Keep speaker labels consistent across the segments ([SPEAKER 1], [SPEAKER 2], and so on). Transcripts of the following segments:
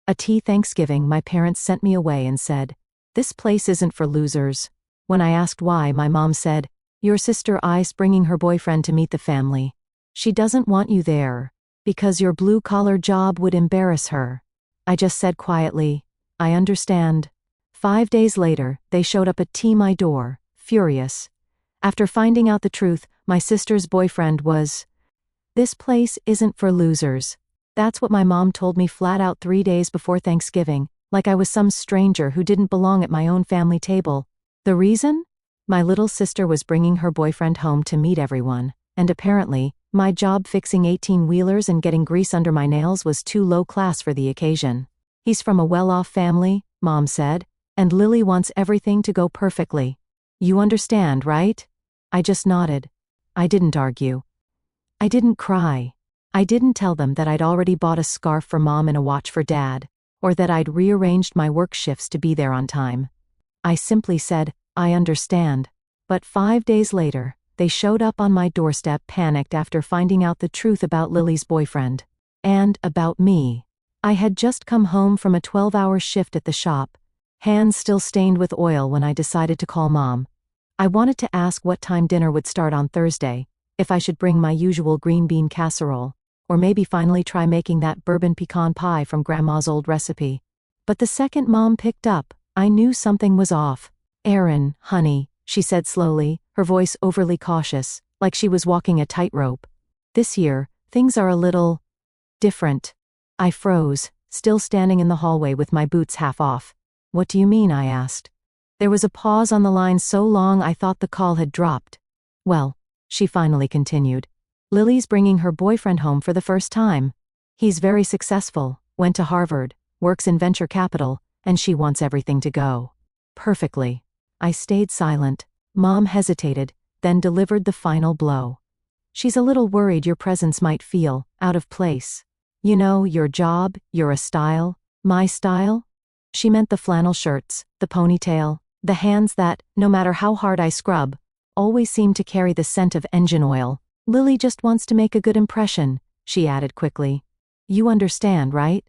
[SPEAKER 1] A tea Thanksgiving, my parents sent me away and said, "This place isn't for losers." When I asked why, my mom said, "Your sister I's bringing her boyfriend to meet the family. She doesn't want you there, because your blue-collar job would embarrass her." I just said quietly, "I understand." 5 days later, they showed up at my door, furious. After finding out the truth, my sister's boyfriend was. "This place isn't for losers." That's what my mom told me flat out 3 days before Thanksgiving, like I was some stranger who didn't belong at my own family table. The reason? My little sister was bringing her boyfriend home to meet everyone, and apparently, my job fixing 18-wheelers and getting grease under my nails was too low class for the occasion. "He's from a well-off family," Mom said, "and Lily wants everything to go perfectly. You understand, right?" I just nodded. I didn't argue. I didn't cry. I didn't tell them that I'd already bought a scarf for Mom and a watch for Dad, or that I'd rearranged my work shifts to be there on time. I simply said, "I understand." But 5 days later, they showed up on my doorstep panicked after finding out the truth about Lily's boyfriend. And about me. I had just come home from a 12-hour shift at the shop, hands still stained with oil when I decided to call Mom. I wanted to ask what time dinner would start on Thursday, if I should bring my usual green bean casserole, or maybe finally try making that bourbon pecan pie from Grandma's old recipe. But the second Mom picked up, I knew something was off. "Erin, honey," she said slowly, her voice overly cautious, like she was walking a tightrope. "This year, things are a little different." I froze, still standing in the hallway with my boots half off. "What do you mean?" I asked. There was a pause on the line so long I thought the call had dropped. "Well," she finally continued, "Lily's bringing her boyfriend home for the first time. He's very successful, went to Harvard, works in venture capital, and she wants everything to go perfectly." I stayed silent. Mom hesitated, then delivered the final blow. "She's a little worried your presence might feel out of place. You know, your job, your style, my style?" She meant the flannel shirts, the ponytail, the hands that, no matter how hard I scrub, always seem to carry the scent of engine oil. "Lily just wants to make a good impression," she added quickly. "You understand, right?"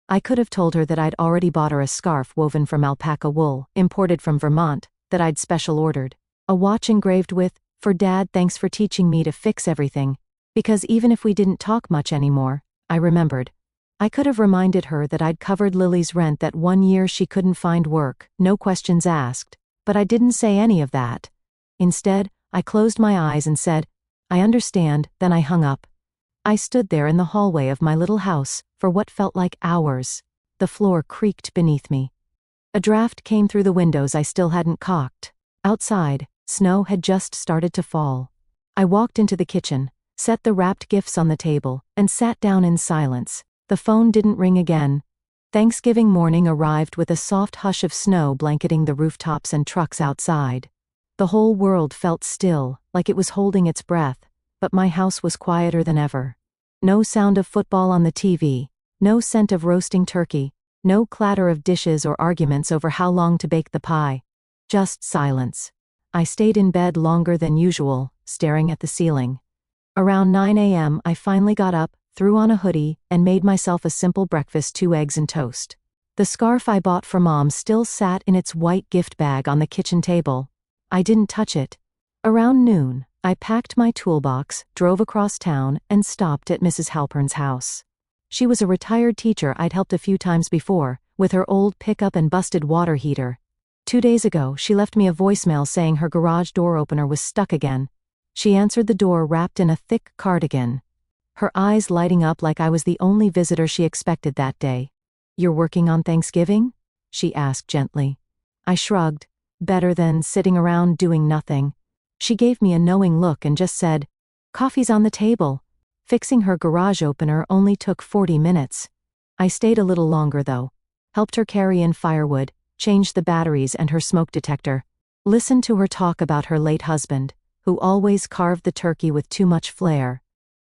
[SPEAKER 1] I could have told her that I'd already bought her a scarf woven from alpaca wool, imported from Vermont, that I'd special ordered. A watch engraved with, "For Dad, thanks for teaching me to fix everything." Because even if we didn't talk much anymore, I remembered. I could have reminded her that I'd covered Lily's rent that one year she couldn't find work, no questions asked, but I didn't say any of that. Instead, I closed my eyes and said, "I understand," then I hung up. I stood there in the hallway of my little house for what felt like hours. The floor creaked beneath me. A draft came through the windows I still hadn't caulked. Outside, snow had just started to fall. I walked into the kitchen, set the wrapped gifts on the table, and sat down in silence. The phone didn't ring again. Thanksgiving morning arrived with a soft hush of snow blanketing the rooftops and trucks outside. The whole world felt still, like it was holding its breath, but my house was quieter than ever. No sound of football on the TV, no scent of roasting turkey, no clatter of dishes or arguments over how long to bake the pie. Just silence. I stayed in bed longer than usual, staring at the ceiling. Around 9 a.m. I finally got up, threw on a hoodie, and made myself a simple breakfast: 2 eggs and toast. The scarf I bought for Mom still sat in its white gift bag on the kitchen table. I didn't touch it. Around noon, I packed my toolbox, drove across town, and stopped at Mrs. Halpern's house. She was a retired teacher I'd helped a few times before, with her old pickup and busted water heater. 2 days ago, she left me a voicemail saying her garage door opener was stuck again. She answered the door wrapped in a thick cardigan, her eyes lighting up like I was the only visitor she expected that day. "You're working on Thanksgiving?" she asked gently. I shrugged. "Better than sitting around doing nothing." She gave me a knowing look and just said, "Coffee's on the table." Fixing her garage opener only took 40 minutes. I stayed a little longer though. Helped her carry in firewood, changed the batteries and her smoke detector. Listened to her talk about her late husband, who always carved the turkey with too much flair.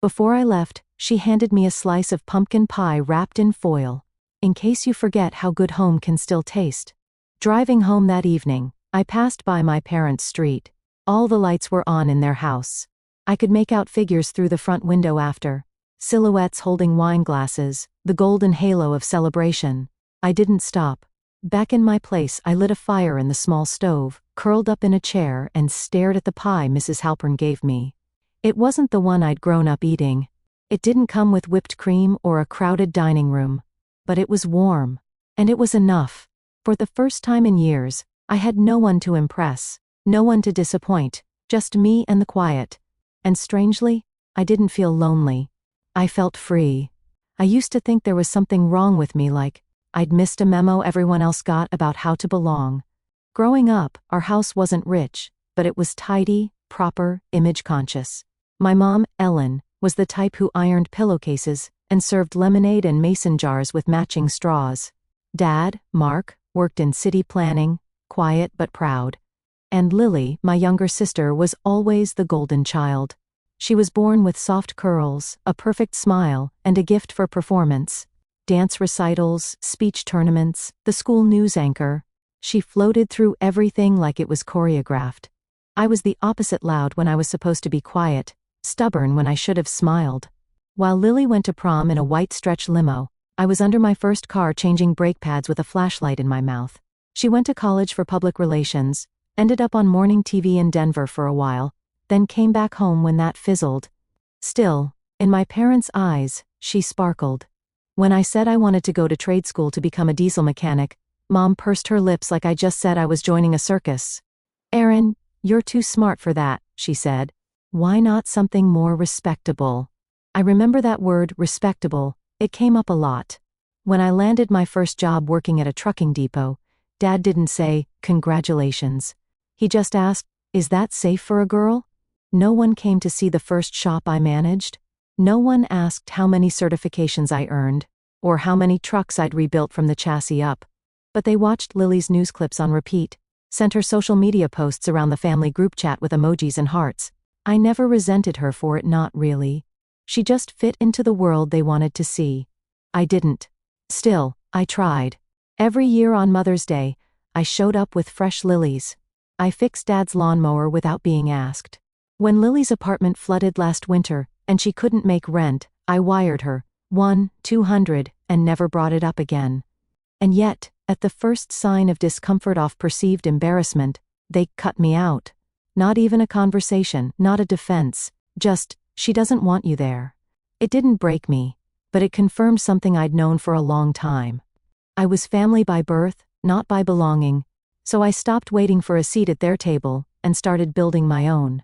[SPEAKER 1] Before I left, she handed me a slice of pumpkin pie wrapped in foil, in case you forget how good home can still taste. Driving home that evening, I passed by my parents' street. All the lights were on in their house. I could make out figures through the front window after, silhouettes holding wine glasses, the golden halo of celebration. I didn't stop. Back in my place, I lit a fire in the small stove, curled up in a chair, and stared at the pie Mrs. Halpern gave me. It wasn't the one I'd grown up eating. It didn't come with whipped cream or a crowded dining room. But it was warm. And it was enough. For the first time in years, I had no one to impress, no one to disappoint, just me and the quiet. And strangely, I didn't feel lonely. I felt free. I used to think there was something wrong with me, like I'd missed a memo everyone else got about how to belong. Growing up, our house wasn't rich, but it was tidy, proper, image-conscious. My mom, Ellen, was the type who ironed pillowcases and served lemonade in mason jars with matching straws. Dad, Mark, worked in city planning, quiet but proud. And Lily, my younger sister, was always the golden child. She was born with soft curls, a perfect smile, and a gift for performance. Dance recitals, speech tournaments, the school news anchor. She floated through everything like it was choreographed. I was the opposite, loud when I was supposed to be quiet, stubborn when I should have smiled. While Lily went to prom in a white stretch limo, I was under my first car changing brake pads with a flashlight in my mouth. She went to college for public relations, ended up on morning TV in Denver for a while, then came back home when that fizzled. Still, in my parents' eyes, she sparkled. When I said I wanted to go to trade school to become a diesel mechanic, Mom pursed her lips like I just said I was joining a circus. "Erin, you're too smart for that," she said. "Why not something more respectable?" I remember that word, respectable. It came up a lot. When I landed my first job working at a trucking depot, Dad didn't say, "Congratulations." He just asked, "Is that safe for a girl?" No one came to see the first shop I managed. No one asked how many certifications I earned, or how many trucks I'd rebuilt from the chassis up. But they watched Lily's news clips on repeat, sent her social media posts around the family group chat with emojis and hearts. I never resented her for it, not really. She just fit into the world they wanted to see. I didn't. Still, I tried. Every year on Mother's Day, I showed up with fresh lilies. I fixed Dad's lawnmower without being asked. When Lily's apartment flooded last winter, and she couldn't make rent, I wired her $200 and never brought it up again. And yet, at the first sign of discomfort off perceived embarrassment, they cut me out. Not even a conversation, not a defense, just, "She doesn't want you there." It didn't break me, but it confirmed something I'd known for a long time. I was family by birth, not by belonging, so I stopped waiting for a seat at their table and started building my own.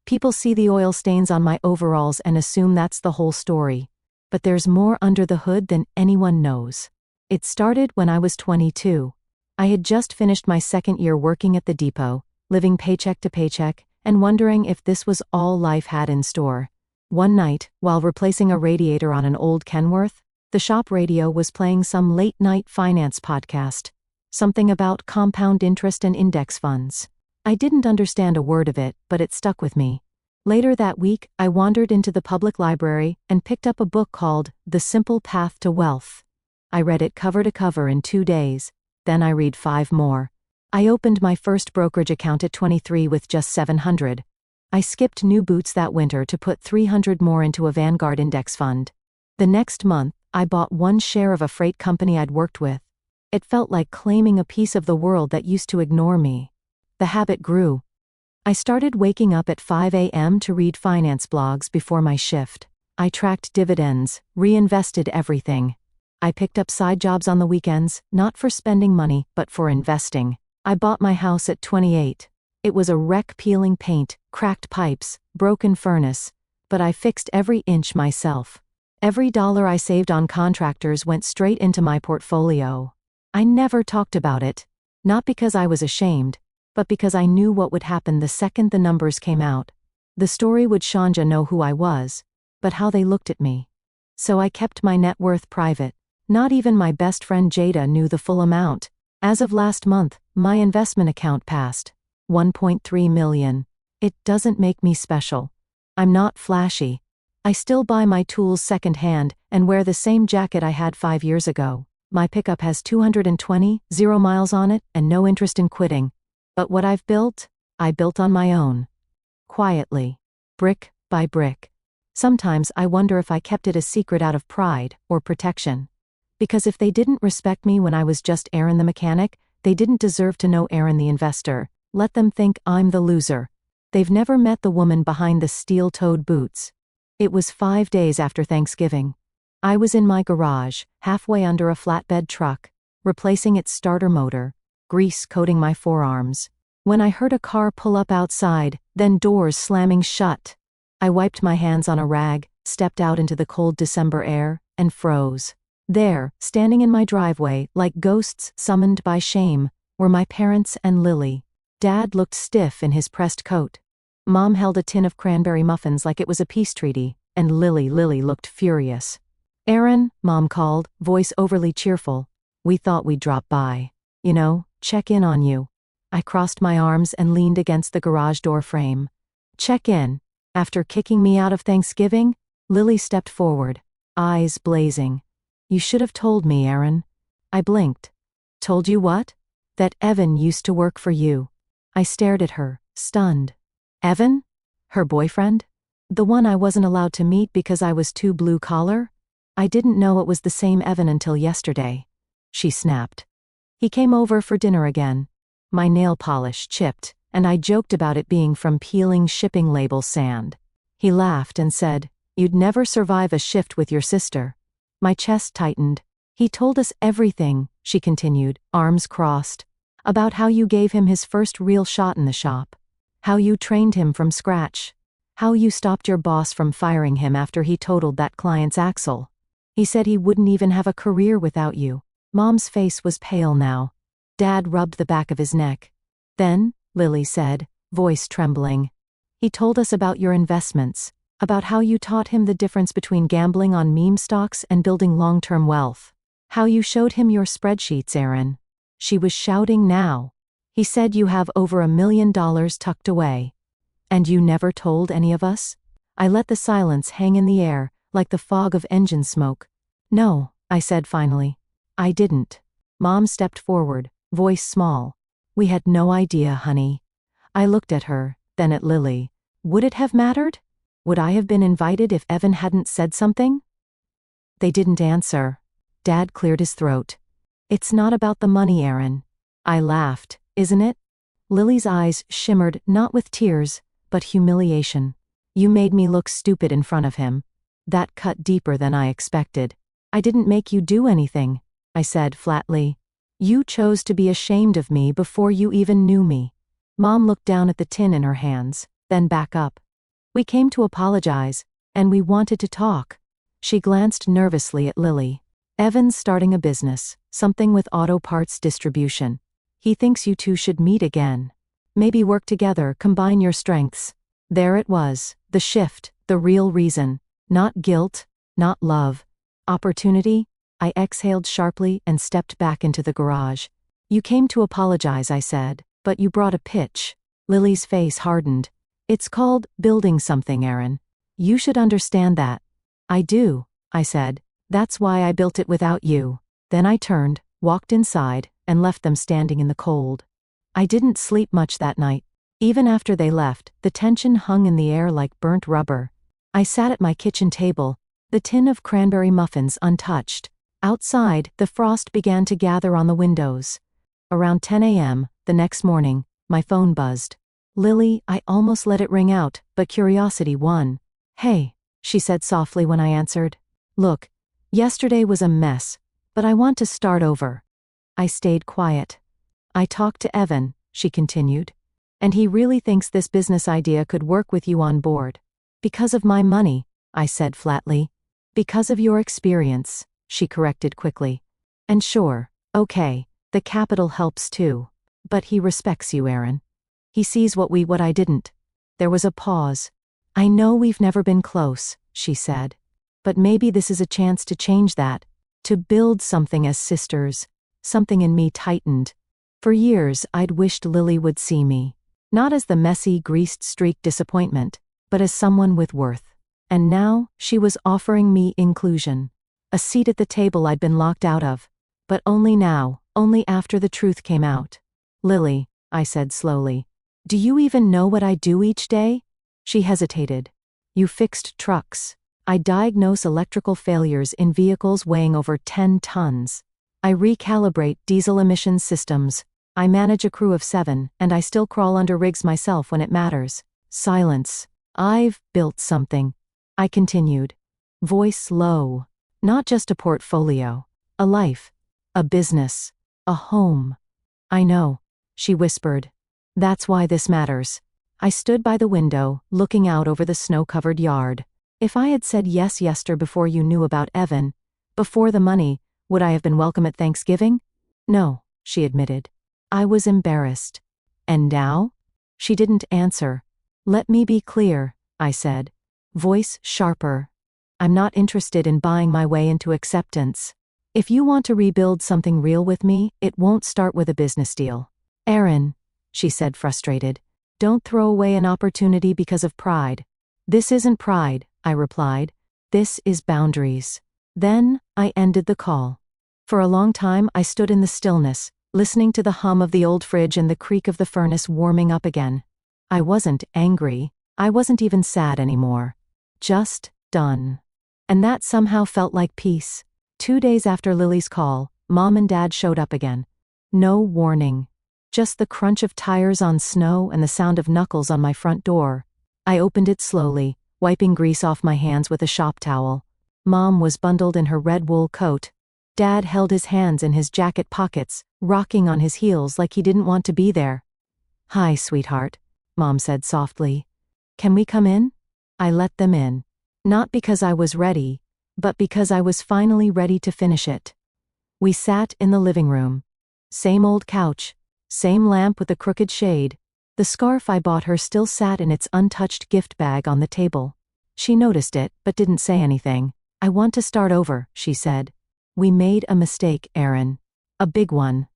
[SPEAKER 1] People see the oil stains on my overalls and assume that's the whole story. But there's more under the hood than anyone knows. It started when I was 22. I had just finished my second year working at the depot, living paycheck to paycheck, and wondering if this was all life had in store. One night, while replacing a radiator on an old Kenworth, the shop radio was playing some late-night finance podcast. Something about compound interest and index funds. I didn't understand a word of it, but it stuck with me. Later that week, I wandered into the public library and picked up a book called The Simple Path to Wealth. I read it cover to cover in 2 days, then I read 5 more. I opened my first brokerage account at 23 with just $700. I skipped new boots that winter to put $300 more into a Vanguard index fund. The next month, I bought 1 share of a freight company I'd worked with. It felt like claiming a piece of the world that used to ignore me. The habit grew. I started waking up at 5 a.m. to read finance blogs before my shift. I tracked dividends, reinvested everything. I picked up side jobs on the weekends, not for spending money, but for investing. I bought my house at 28. It was a wreck, peeling paint, cracked pipes, broken furnace, but I fixed every inch myself. Every dollar I saved on contractors went straight into my portfolio. I never talked about it, not because I was ashamed, but because I knew what would happen the second the numbers came out. The story would Shanja know who I was, but how they looked at me. So I kept my net worth private. Not even my best friend Jada knew the full amount. As of last month, my investment account passed $1.3 million. It doesn't make me special. I'm not flashy. I still buy my tools secondhand and wear the same jacket I had 5 years ago. My pickup has 220,000 miles on it and no interest in quitting. But what I've built, I built on my own. Quietly. Brick by brick. Sometimes I wonder if I kept it a secret out of pride or protection. Because if they didn't respect me when I was just Aaron the mechanic, they didn't deserve to know Aaron the investor. Let them think I'm the loser. They've never met the woman behind the steel-toed boots. It was 5 days after Thanksgiving. I was in my garage, halfway under a flatbed truck, replacing its starter motor, grease coating my forearms, when I heard a car pull up outside, then doors slamming shut. I wiped my hands on a rag, stepped out into the cold December air, and froze. There, standing in my driveway, like ghosts summoned by shame, were my parents and Lily. Dad looked stiff in his pressed coat. Mom held a tin of cranberry muffins like it was a peace treaty, and Lily looked furious. "Aaron," Mom called, voice overly cheerful. "We thought we'd drop by. You know, check in on you." I crossed my arms and leaned against the garage door frame. "Check in? After kicking me out of Thanksgiving?" Lily stepped forward, eyes blazing. "You should have told me, Aaron." I blinked. "Told you what?" "That Evan used to work for you." I stared at her, stunned. Evan? Her boyfriend? The one I wasn't allowed to meet because I was too blue-collar? I didn't know it was the same Evan until yesterday. She snapped. "He came over for dinner again." My nail polish chipped, and I joked about it being from peeling shipping label sand. He laughed and said, "You'd never survive a shift with your sister." My chest tightened. "He told us everything," she continued, arms crossed, "about how you gave him his first real shot in the shop. How you trained him from scratch. How you stopped your boss from firing him after he totaled that client's axle. He said he wouldn't even have a career without you." Mom's face was pale now. Dad rubbed the back of his neck. "Then," Lily said, voice trembling, "he told us about your investments, about how you taught him the difference between gambling on meme stocks and building long-term wealth. How you showed him your spreadsheets, Aaron." She was shouting now. "He said you have over $1 million tucked away. And you never told any of us?" I let the silence hang in the air, like the fog of engine smoke. "No," I said finally. "I didn't." Mom stepped forward, voice small. "We had no idea, honey." I looked at her, then at Lily. Would it have mattered? Would I have been invited if Evan hadn't said something? They didn't answer. Dad cleared his throat. "It's not about the money, Aaron." I laughed. "Isn't it?" Lily's eyes shimmered not with tears, but humiliation. "You made me look stupid in front of him." That cut deeper than I expected. "I didn't make you do anything," I said flatly. "You chose to be ashamed of me before you even knew me." Mom looked down at the tin in her hands, then back up. "We came to apologize, and we wanted to talk." She glanced nervously at Lily. "Evan's starting a business, something with auto parts distribution. He thinks you two should meet again. Maybe work together, combine your strengths." There it was, the shift, the real reason. Not guilt, not love. Opportunity? I exhaled sharply and stepped back into the garage. "You came to apologize," I said, "but you brought a pitch." Lily's face hardened. "It's called building something, Aaron. You should understand that." "I do," I said. "That's why I built it without you." Then I turned, walked inside, and left them standing in the cold. I didn't sleep much that night. Even after they left, the tension hung in the air like burnt rubber. I sat at my kitchen table, the tin of cranberry muffins untouched. Outside, the frost began to gather on the windows. Around 10 a.m., the next morning, my phone buzzed. "Lily," I almost let it ring out, but curiosity won. "Hey," she said softly when I answered. "Look, yesterday was a mess, but I want to start over." I stayed quiet. "I talked to Evan," she continued. "And he really thinks this business idea could work with you on board." "Because of my money," I said flatly. "Because of your experience," she corrected quickly. "And sure, okay, the capital helps too. But he respects you, Aaron. He sees what I didn't." There was a pause. "I know we've never been close," she said. "But maybe this is a chance to change that. To build something as sisters." Something in me tightened. For years, I'd wished Lily would see me. Not as the messy, greased-streaked disappointment, but as someone with worth. And now, she was offering me inclusion. A seat at the table I'd been locked out of. But only now, only after the truth came out. "Lily," I said slowly, "do you even know what I do each day?" She hesitated. "You fixed trucks." I diagnose electrical failures in vehicles weighing over 10 tons. I recalibrate diesel emissions systems. I manage a crew of 7, and I still crawl under rigs myself when it matters. Silence. I've built something, I continued. Voice low. Not just a portfolio. A life. A business. A home. I know, she whispered. That's why this matters. I stood by the window, looking out over the snow-covered yard. If I had said yes yesterday before you knew about Evan, before the money, would I have been welcome at Thanksgiving? No, she admitted. I was embarrassed. And now? She didn't answer. Let me be clear, I said. Voice sharper. I'm not interested in buying my way into acceptance. If you want to rebuild something real with me, it won't start with a business deal. Erin, she said frustrated, don't throw away an opportunity because of pride. This isn't pride, I replied. This is boundaries. Then, I ended the call. For a long time I stood in the stillness, listening to the hum of the old fridge and the creak of the furnace warming up again. I wasn't angry. I wasn't even sad anymore. Just done. And that somehow felt like peace. 2 days after Lily's call, Mom and Dad showed up again. No warning. Just the crunch of tires on snow and the sound of knuckles on my front door. I opened it slowly, wiping grease off my hands with a shop towel. Mom was bundled in her red wool coat. Dad held his hands in his jacket pockets, rocking on his heels like he didn't want to be there. Hi, sweetheart, Mom said softly. Can we come in? I let them in. Not because I was ready, but because I was finally ready to finish it. We sat in the living room. Same old couch, same lamp with a crooked shade. The scarf I bought her still sat in its untouched gift bag on the table. She noticed it, but didn't say anything. I want to start over, she said. We made a mistake, Erin. A big one.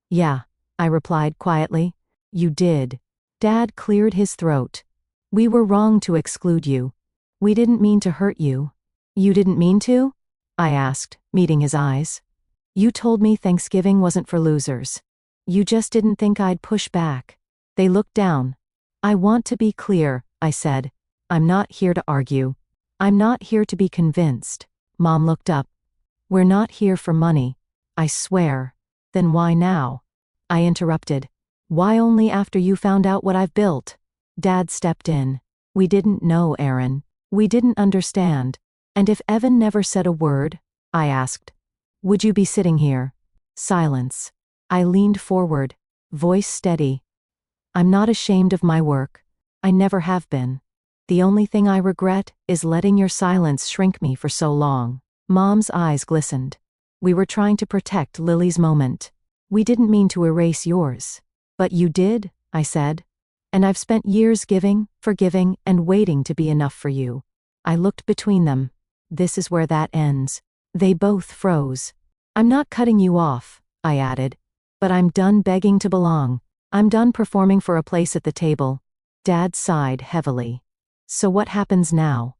[SPEAKER 1] Yeah, I replied quietly. You did. Dad cleared his throat. We were wrong to exclude you. We didn't mean to hurt you. You didn't mean to? I asked, meeting his eyes. You told me Thanksgiving wasn't for losers. You just didn't think I'd push back. They looked down. I want to be clear, I said. I'm not here to argue. I'm not here to be convinced. Mom looked up. We're not here for money. I swear. Then why now? I interrupted. Why only after you found out what I've built? Dad stepped in. We didn't know, Erin. We didn't understand. And if Evan never said a word, I asked, would you be sitting here? Silence. I leaned forward, voice steady. I'm not ashamed of my work. I never have been. The only thing I regret is letting your silence shrink me for so long. Mom's eyes glistened. We were trying to protect Lily's moment. We didn't mean to erase yours. But you did, I said. And I've spent years giving, forgiving, and waiting to be enough for you. I looked between them. This is where that ends. They both froze. I'm not cutting you off, I added. But I'm done begging to belong. I'm done performing for a place at the table. Dad sighed heavily. So what happens now?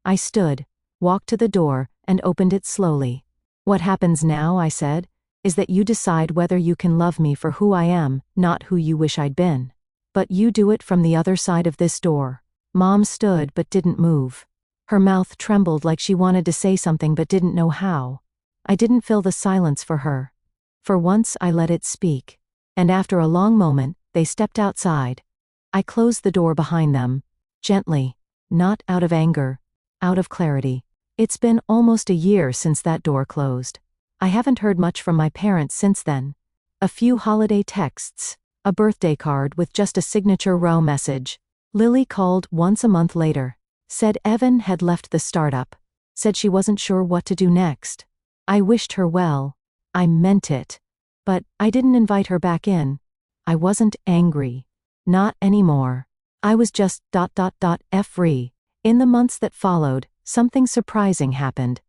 [SPEAKER 1] I stood, walked to the door, and opened it slowly. What happens now, I said, is that you decide whether you can love me for who I am, not who you wish I'd been. But you do it from the other side of this door. Mom stood but didn't move. Her mouth trembled like she wanted to say something but didn't know how. I didn't fill the silence for her. For once I let it speak. And after a long moment, they stepped outside. I closed the door behind them. Gently. Not out of anger. Out of clarity. It's been almost a year since that door closed. I haven't heard much from my parents since then. A few holiday texts. A birthday card with just a signature row message. Lily called once a month later. Said Evan had left the startup. Said she wasn't sure what to do next. I wished her well. I meant it. But I didn't invite her back in. I wasn't angry. Not anymore. I was just free. In the months that followed, something surprising happened.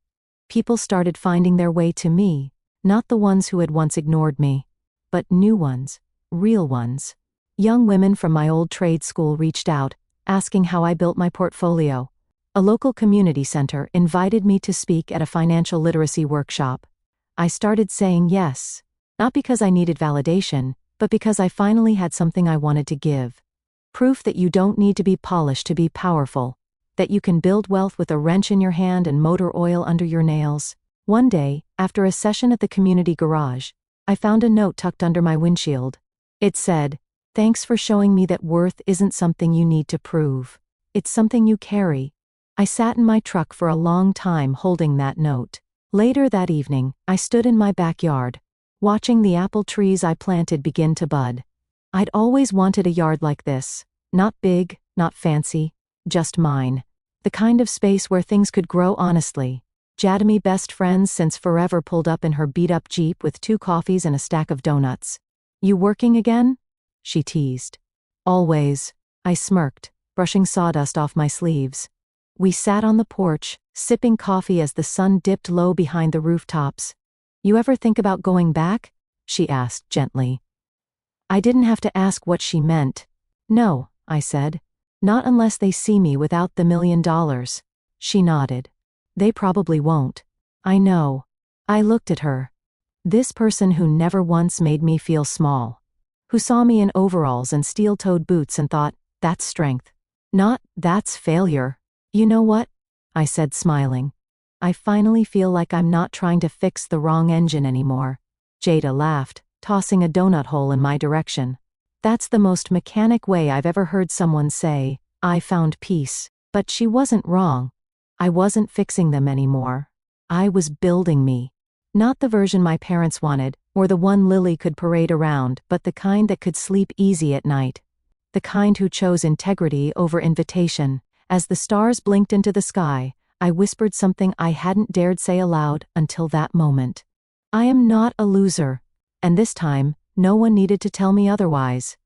[SPEAKER 1] People started finding their way to me, not the ones who had once ignored me, but new ones, real ones. Young women from my old trade school reached out, asking how I built my portfolio. A local community center invited me to speak at a financial literacy workshop. I started saying yes, not because I needed validation, but because I finally had something I wanted to give. Proof that you don't need to be polished to be powerful. that you can build wealth with a wrench in your hand and motor oil under your nails. One day, after a session at the community garage, I found a note tucked under my windshield. It said, "Thanks for showing me that worth isn't something you need to prove. It's something you carry." I sat in my truck for a long time holding that note. Later that evening, I stood in my backyard, watching the apple trees I planted begin to bud. I'd always wanted a yard like this. Not big, not fancy, just mine. The kind of space where things could grow honestly. Jadamy, best friends since forever, pulled up in her beat-up Jeep with 2 coffees and a stack of donuts. "You working again?" she teased. "Always," I smirked, brushing sawdust off my sleeves. We sat on the porch, sipping coffee as the sun dipped low behind the rooftops. "You ever think about going back?" she asked gently. I didn't have to ask what she meant. "No," I said. "Not unless they see me without the $1 million. She nodded. "They probably won't." "I know." I looked at her. This person who never once made me feel small. Who saw me in overalls and steel-toed boots and thought, "That's strength. Not, that's failure." "You know what?" I said, smiling. "I finally feel like I'm not trying to fix the wrong engine anymore." Jada laughed, tossing a donut hole in my direction. That's the most mechanic way I've ever heard someone say, "I found peace." But she wasn't wrong. I wasn't fixing them anymore. I was building me. Not the version my parents wanted, or the one Lily could parade around, but the kind that could sleep easy at night. The kind who chose integrity over invitation. As the stars blinked into the sky, I whispered something I hadn't dared say aloud until that moment. I am not a loser. And this time, no one needed to tell me otherwise.